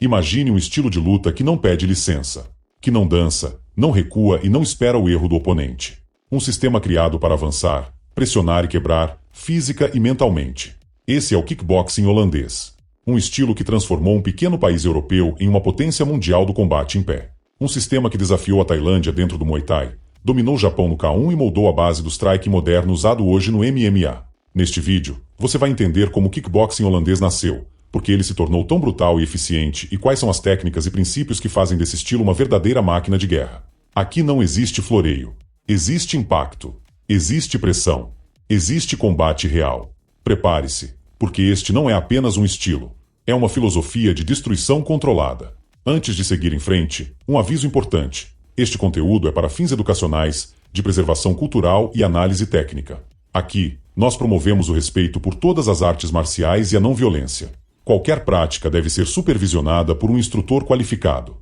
Imagine um estilo de luta que não pede licença, que não dança, não recua e não espera o erro do oponente. Um sistema criado para avançar, pressionar e quebrar, física e mentalmente. Esse é o kickboxing holandês. Um estilo que transformou um pequeno país europeu em uma potência mundial do combate em pé. Um sistema que desafiou a Tailândia dentro do Muay Thai, dominou o Japão no K1 e moldou a base do strike moderno usado hoje no MMA. Neste vídeo, você vai entender como o kickboxing holandês nasceu, porque ele se tornou tão brutal e eficiente e quais são as técnicas e princípios que fazem desse estilo uma verdadeira máquina de guerra. Aqui não existe floreio. Existe impacto. Existe pressão. Existe combate real. Prepare-se, porque este não é apenas um estilo. É uma filosofia de destruição controlada. Antes de seguir em frente, um aviso importante. Este conteúdo é para fins educacionais, de preservação cultural e análise técnica. Aqui, nós promovemos o respeito por todas as artes marciais e a não violência. Qualquer prática deve ser supervisionada por um instrutor qualificado.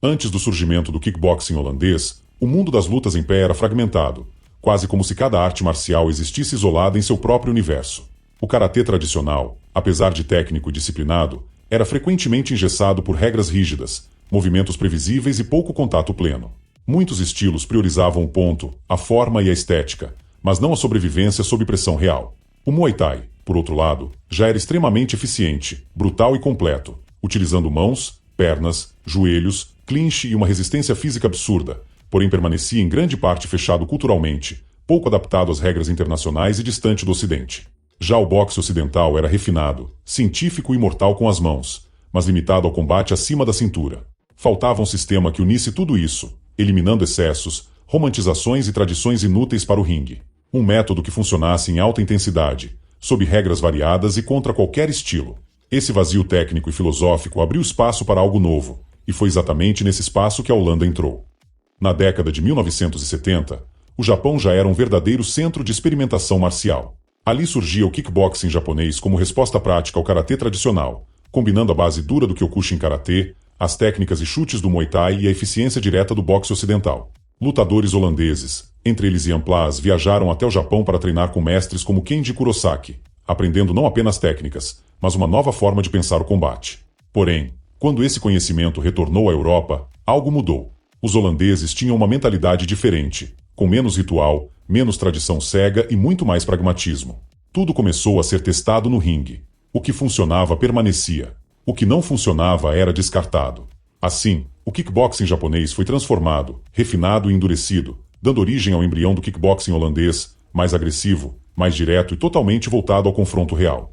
Antes do surgimento do kickboxing holandês, o mundo das lutas em pé era fragmentado, quase como se cada arte marcial existisse isolada em seu próprio universo. O karatê tradicional, apesar de técnico e disciplinado, era frequentemente engessado por regras rígidas, movimentos previsíveis e pouco contato pleno. Muitos estilos priorizavam o ponto, a forma e a estética, mas não a sobrevivência sob pressão real. O Muay Thai, por outro lado, já era extremamente eficiente, brutal e completo, utilizando mãos, pernas, joelhos, clinch e uma resistência física absurda, porém permanecia em grande parte fechado culturalmente, pouco adaptado às regras internacionais e distante do Ocidente. Já o boxe ocidental era refinado, científico e mortal com as mãos, mas limitado ao combate acima da cintura. Faltava um sistema que unisse tudo isso, eliminando excessos, romantizações e tradições inúteis para o ringue. Um método que funcionasse em alta intensidade, sob regras variadas e contra qualquer estilo. Esse vazio técnico e filosófico abriu espaço para algo novo, e foi exatamente nesse espaço que a Holanda entrou. Na década de 1970, o Japão já era um verdadeiro centro de experimentação marcial. Ali surgia o kickboxing japonês como resposta prática ao karatê tradicional, combinando a base dura do Kyokushin karatê, as técnicas e chutes do Muay Thai e a eficiência direta do boxe ocidental. Lutadores holandeses, entre eles Ian Plas, viajaram até o Japão para treinar com mestres como Kenji Kurosaki, aprendendo não apenas técnicas, mas uma nova forma de pensar o combate. Porém, quando esse conhecimento retornou à Europa, algo mudou. Os holandeses tinham uma mentalidade diferente, com menos ritual, menos tradição cega e muito mais pragmatismo. Tudo começou a ser testado no ringue. O que funcionava permanecia. O que não funcionava era descartado. Assim, o kickboxing japonês foi transformado, refinado e endurecido, dando origem ao embrião do kickboxing holandês, mais agressivo, mais direto e totalmente voltado ao confronto real.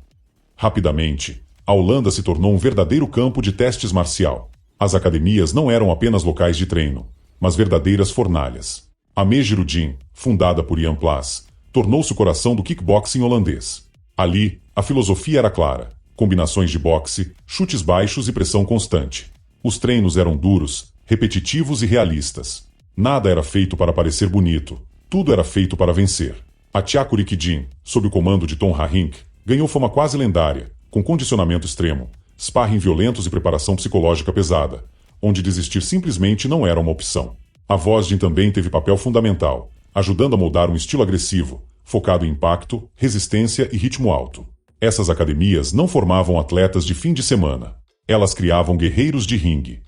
Rapidamente, a Holanda se tornou um verdadeiro campo de testes marcial. As academias não eram apenas locais de treino, mas verdadeiras fornalhas. A Mejirudin, fundada por Ian Plas, tornou-se o coração do kickboxing holandês. Ali, a filosofia era clara: combinações de boxe, chutes baixos e pressão constante. Os treinos eram duros, repetitivos e realistas. Nada era feito para parecer bonito, tudo era feito para vencer. A Tyakurikidin, sob o comando de Tom Harink, ganhou fama quase lendária, com condicionamento extremo, sparring violentos e preparação psicológica pesada, onde desistir simplesmente não era uma opção. A Vosdin também teve papel fundamental, ajudando a moldar um estilo agressivo, focado em impacto, resistência e ritmo alto. Essas academias não formavam atletas de fim de semana. Elas criavam guerreiros de ringue.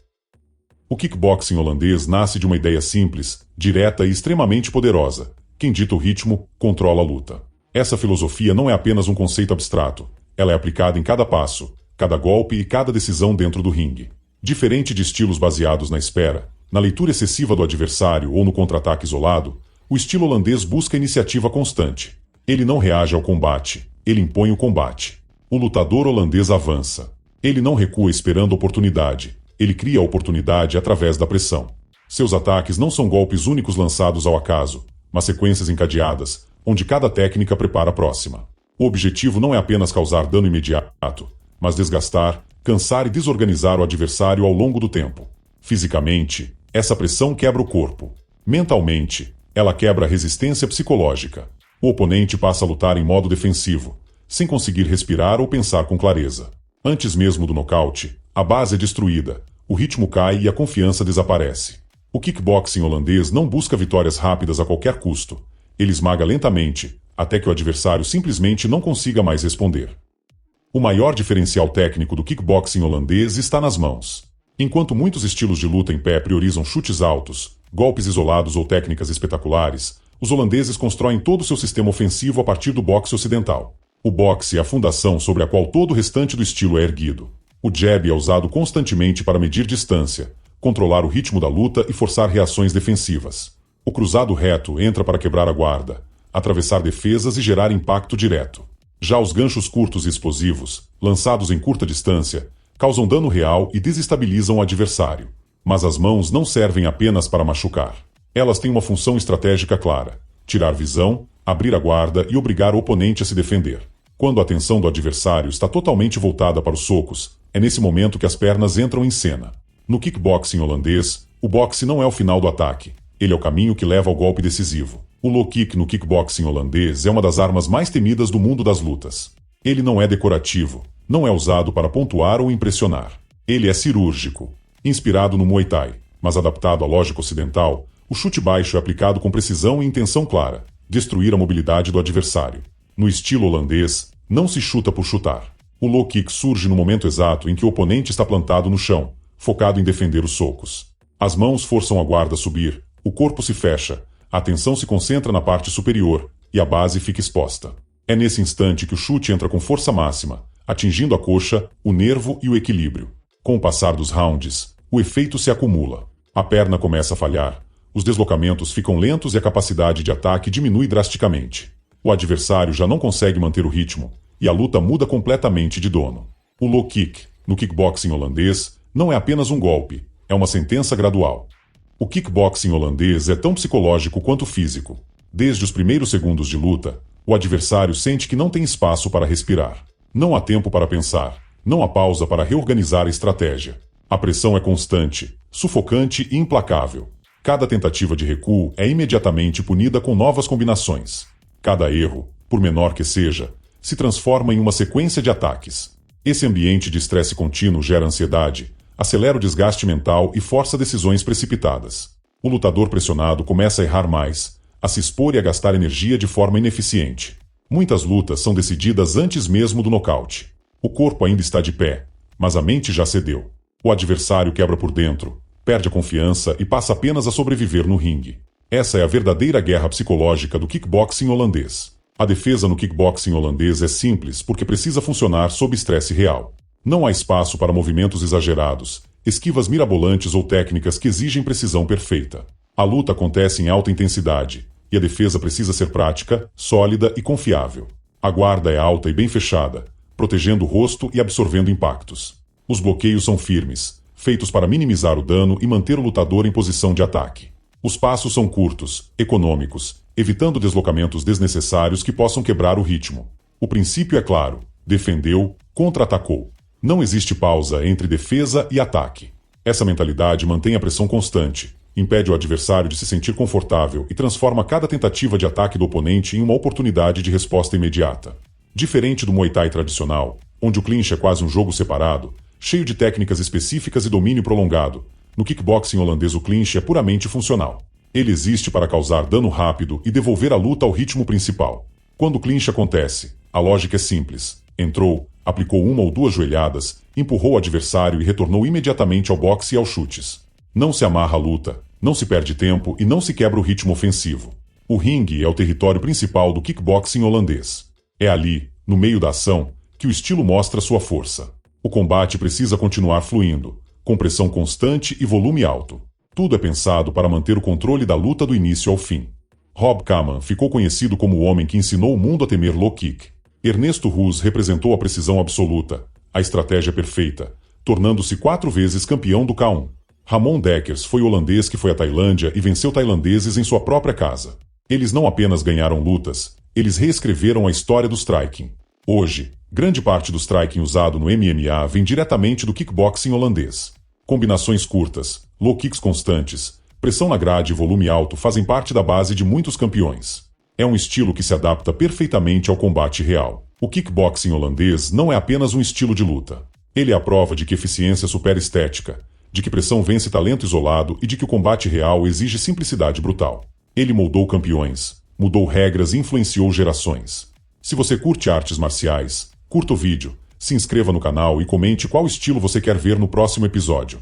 O kickboxing holandês nasce de uma ideia simples, direta e extremamente poderosa. Quem dita o ritmo, controla a luta. Essa filosofia não é apenas um conceito abstrato. Ela é aplicada em cada passo, cada golpe e cada decisão dentro do ringue. Diferente de estilos baseados na espera, na leitura excessiva do adversário ou no contra-ataque isolado, o estilo holandês busca iniciativa constante. Ele não reage ao combate, ele impõe o combate. O lutador holandês avança. Ele não recua esperando oportunidade, ele cria a oportunidade através da pressão. Seus ataques não são golpes únicos lançados ao acaso, mas sequências encadeadas, onde cada técnica prepara a próxima. O objetivo não é apenas causar dano imediato, mas desgastar, cansar e desorganizar o adversário ao longo do tempo. Fisicamente, essa pressão quebra o corpo. Mentalmente, ela quebra a resistência psicológica. O oponente passa a lutar em modo defensivo, sem conseguir respirar ou pensar com clareza. Antes mesmo do nocaute, a base é destruída, o ritmo cai e a confiança desaparece. O kickboxing holandês não busca vitórias rápidas a qualquer custo. Ele esmaga lentamente, até que o adversário simplesmente não consiga mais responder. O maior diferencial técnico do kickboxing holandês está nas mãos. Enquanto muitos estilos de luta em pé priorizam chutes altos, golpes isolados ou técnicas espetaculares, os holandeses constroem todo o seu sistema ofensivo a partir do boxe ocidental. O boxe é a fundação sobre a qual todo o restante do estilo é erguido. O jab é usado constantemente para medir distância, controlar o ritmo da luta e forçar reações defensivas. O cruzado reto entra para quebrar a guarda, atravessar defesas e gerar impacto direto. Já os ganchos curtos e explosivos, lançados em curta distância, causam dano real e desestabilizam o adversário. Mas as mãos não servem apenas para machucar. Elas têm uma função estratégica clara: tirar visão, abrir a guarda e obrigar o oponente a se defender. Quando a atenção do adversário está totalmente voltada para os socos, é nesse momento que as pernas entram em cena. No kickboxing holandês, o boxe não é o final do ataque. Ele é o caminho que leva ao golpe decisivo. O low kick no kickboxing holandês é uma das armas mais temidas do mundo das lutas. Ele não é decorativo, não é usado para pontuar ou impressionar. Ele é cirúrgico. Inspirado no Muay Thai, mas adaptado à lógica ocidental, o chute baixo é aplicado com precisão e intenção clara: destruir a mobilidade do adversário. No estilo holandês, não se chuta por chutar. O low kick surge no momento exato em que o oponente está plantado no chão, focado em defender os socos. As mãos forçam a guarda a subir, o corpo se fecha, a atenção se concentra na parte superior e a base fica exposta. É nesse instante que o chute entra com força máxima, atingindo a coxa, o nervo e o equilíbrio. Com o passar dos rounds, o efeito se acumula. A perna começa a falhar, os deslocamentos ficam lentos e a capacidade de ataque diminui drasticamente. O adversário já não consegue manter o ritmo, e a luta muda completamente de dono. O low kick, no kickboxing holandês, não é apenas um golpe, é uma sentença gradual. O kickboxing holandês é tão psicológico quanto físico. Desde os primeiros segundos de luta, o adversário sente que não tem espaço para respirar. Não há tempo para pensar, não há pausa para reorganizar a estratégia. A pressão é constante, sufocante e implacável. Cada tentativa de recuo é imediatamente punida com novas combinações. Cada erro, por menor que seja, se transforma em uma sequência de ataques. Esse ambiente de estresse contínuo gera ansiedade, acelera o desgaste mental e força decisões precipitadas. O lutador pressionado começa a errar mais, a se expor e a gastar energia de forma ineficiente. Muitas lutas são decididas antes mesmo do nocaute. O corpo ainda está de pé, mas a mente já cedeu. O adversário quebra por dentro, perde a confiança e passa apenas a sobreviver no ringue. Essa é a verdadeira guerra psicológica do kickboxing holandês. A defesa no kickboxing holandês é simples porque precisa funcionar sob estresse real. Não há espaço para movimentos exagerados, esquivas mirabolantes ou técnicas que exigem precisão perfeita. A luta acontece em alta intensidade, e a defesa precisa ser prática, sólida e confiável. A guarda é alta e bem fechada, protegendo o rosto e absorvendo impactos. Os bloqueios são firmes, feitos para minimizar o dano e manter o lutador em posição de ataque. Os passos são curtos, econômicos, evitando deslocamentos desnecessários que possam quebrar o ritmo. O princípio é claro: defendeu, contra-atacou. Não existe pausa entre defesa e ataque. Essa mentalidade mantém a pressão constante, impede o adversário de se sentir confortável e transforma cada tentativa de ataque do oponente em uma oportunidade de resposta imediata. Diferente do Muay Thai tradicional, onde o clinch é quase um jogo separado, cheio de técnicas específicas e domínio prolongado, no kickboxing holandês o clinch é puramente funcional. Ele existe para causar dano rápido e devolver a luta ao ritmo principal. Quando o clinch acontece, a lógica é simples. Entrou, aplicou uma ou duas joelhadas, empurrou o adversário e retornou imediatamente ao boxe e aos chutes. Não se amarra a luta, não se perde tempo e não se quebra o ritmo ofensivo. O ringue é o território principal do kickboxing holandês. É ali, no meio da ação, que o estilo mostra sua força. O combate precisa continuar fluindo, com pressão constante e volume alto. Tudo é pensado para manter o controle da luta do início ao fim. Rob Kaman ficou conhecido como o homem que ensinou o mundo a temer low kick. Ernesto Ruz representou a precisão absoluta, a estratégia perfeita, tornando-se 4 vezes campeão do K1. Ramon Dekkers foi holandês que foi à Tailândia e venceu tailandeses em sua própria casa. Eles não apenas ganharam lutas, eles reescreveram a história do striking. Hoje, grande parte do striking usado no MMA vem diretamente do kickboxing holandês. Combinações curtas, low kicks constantes, pressão na grade e volume alto fazem parte da base de muitos campeões. É um estilo que se adapta perfeitamente ao combate real. O kickboxing holandês não é apenas um estilo de luta. Ele é a prova de que eficiência supera estética, de que pressão vence talento isolado e de que o combate real exige simplicidade brutal. Ele moldou campeões, mudou regras e influenciou gerações. Se você curte artes marciais, curta o vídeo, Se inscreva no canal e comente qual estilo você quer ver no próximo episódio.